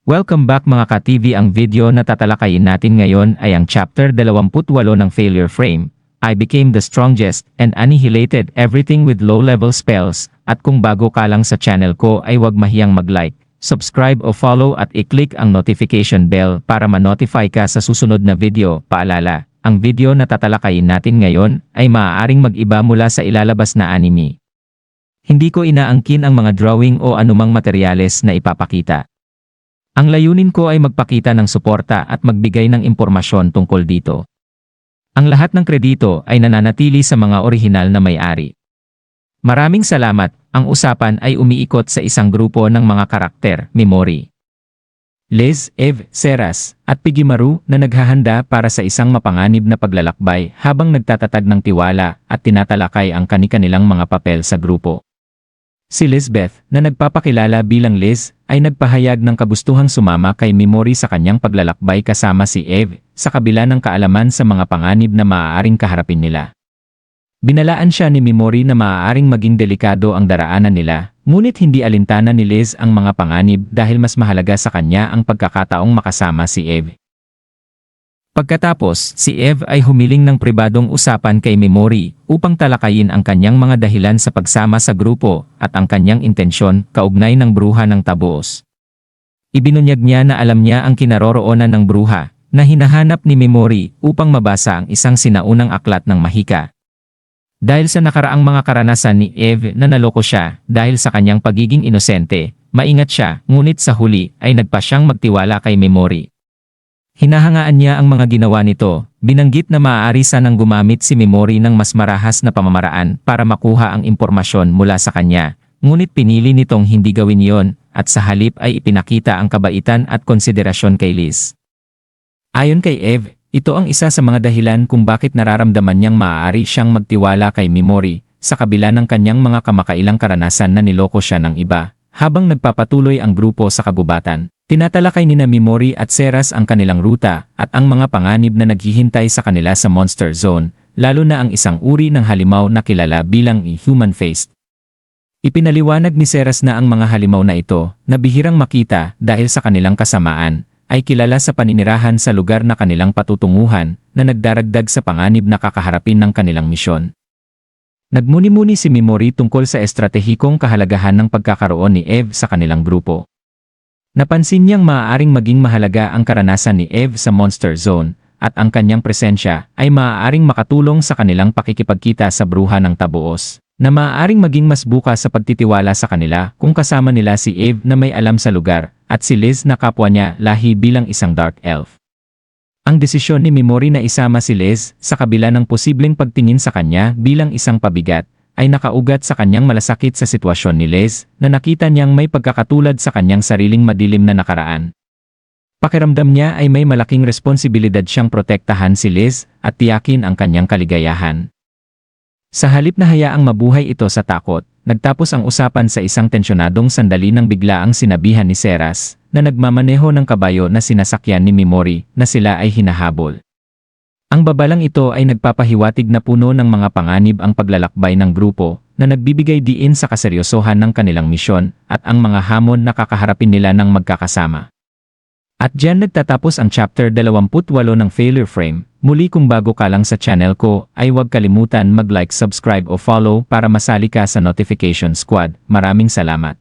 Welcome back mga ka-TV. Ang video na tatalakayin natin ngayon ay ang chapter 28 ng Failure Frame. I became the strongest and annihilated everything with low-level spells. At kung bago ka lang sa channel ko ay huwag mahiyang mag-like, subscribe o follow at i-click ang notification bell para ma-notify ka sa susunod na video. Paalala, ang video na tatalakayin natin ngayon ay maaaring mag-iba mula sa ilalabas na anime. Hindi ko inaangkin ang mga drawing o anumang materyales na ipapakita. Ang layunin ko ay magpakita ng suporta at magbigay ng impormasyon tungkol dito. Ang lahat ng kredito ay nananatili sa mga orihinal na may-ari. Maraming salamat. Ang usapan ay umiikot sa isang grupo ng mga karakter, Memori, Liz, Eve, Seras, at Pigimaru na naghahanda para sa isang mapanganib na paglalakbay habang nagtatatag ng tiwala at tinatalakay ang kani-kanilang mga papel sa grupo. Si Lizbeth, na nagpapakilala bilang Liz, ay nagpahayag ng kagustuhang sumama kay Memori sa kanyang paglalakbay kasama si Eve, sa kabila ng kaalaman sa mga panganib na maaaring kaharapin nila. Binalaan siya ni Memori na maaaring maging delikado ang daraanan nila, ngunit hindi alintana ni Liz ang mga panganib dahil mas mahalaga sa kanya ang pagkakataong makasama si Eve. Pagkatapos, si Eve ay humiling ng pribadong usapan kay Memori upang talakayin ang kanyang mga dahilan sa pagsama sa grupo at ang kanyang intensyon kaugnay ng bruha ng Tabuos. Ibinunyag niya na alam niya ang kinaroroonan ng bruha na hinahanap ni Memori upang mabasa ang isang sinaunang aklat ng Mahika. Dahil sa nakaraang mga karanasan ni Eve na naloko siya dahil sa kanyang pagiging inosente, maingat siya, ngunit sa huli ay nagpa siyang magtiwala kay Memori. Hinahangaan niya ang mga ginawa nito, binanggit na maaari sanang gumamit si Memori ng mas marahas na pamamaraan para makuha ang impormasyon mula sa kanya, ngunit pinili nitong hindi gawin iyon at sa halip ay ipinakita ang kabaitan at konsiderasyon kay Liz. Ayon kay Eve, ito ang isa sa mga dahilan kung bakit nararamdaman niyang maaari siyang magtiwala kay Memori sa kabila ng kanyang mga kamakailang karanasan na niloko siya ng iba, habang nagpapatuloy ang grupo sa kagubatan. Tinatalakay nina Memori at Seras ang kanilang ruta at ang mga panganib na naghihintay sa kanila sa Monster Zone, lalo na ang isang uri ng halimaw na kilala bilang human-faced. Ipinaliwanag ni Seras na ang mga halimaw na ito, na bihirang makita dahil sa kanilang kasamaan, ay kilala sa paninirahan sa lugar na kanilang patutunguhan na nagdaragdag sa panganib na kakaharapin ng kanilang misyon. Nagmuni-muni si Memori tungkol sa estratehikong kahalagahan ng pagkakaroon ni Eve sa kanilang grupo. Napansin niyang maaaring maging mahalaga ang karanasan ni Eve sa Monster Zone at ang kanyang presensya ay maaaring makatulong sa kanilang pakikipagkita sa bruha ng Tabuos, na maaaring maging mas bukas sa pagtitiwala sa kanila kung kasama nila si Eve na may alam sa lugar at si Liz na kapwa niya lahi bilang isang Dark Elf. Ang desisyon ni Memori na isama si Liz sa kabila ng posibleng pagtingin sa kanya bilang isang pabigat ay nakaugat sa kanyang malasakit sa sitwasyon ni Liz na nakita niyang may pagkakatulad sa kanyang sariling madilim na nakaraan. Pakiramdam niya ay may malaking responsibilidad siyang protektahan si Liz at tiyakin ang kanyang kaligayahan. Sa halip na hayaang mabuhay ito sa takot, nagtapos ang usapan sa isang tensyonadong sandali nang biglaang sinabihan ni Seras na nagmamaneho ng kabayo na sinasakyan ni Memori na sila ay hinahabol. Ang babalang ito ay nagpapahiwatig na puno ng mga panganib ang paglalakbay ng grupo na nagbibigay diin sa kaseryosohan ng kanilang misyon at ang mga hamon na kakaharapin nila ng magkakasama. At diyan nagtatapos ang chapter 28 ng Failure Frame. Muli kung bago ka lang sa channel ko ay huwag kalimutan mag-like, subscribe o follow para masali ka sa notification squad. Maraming salamat.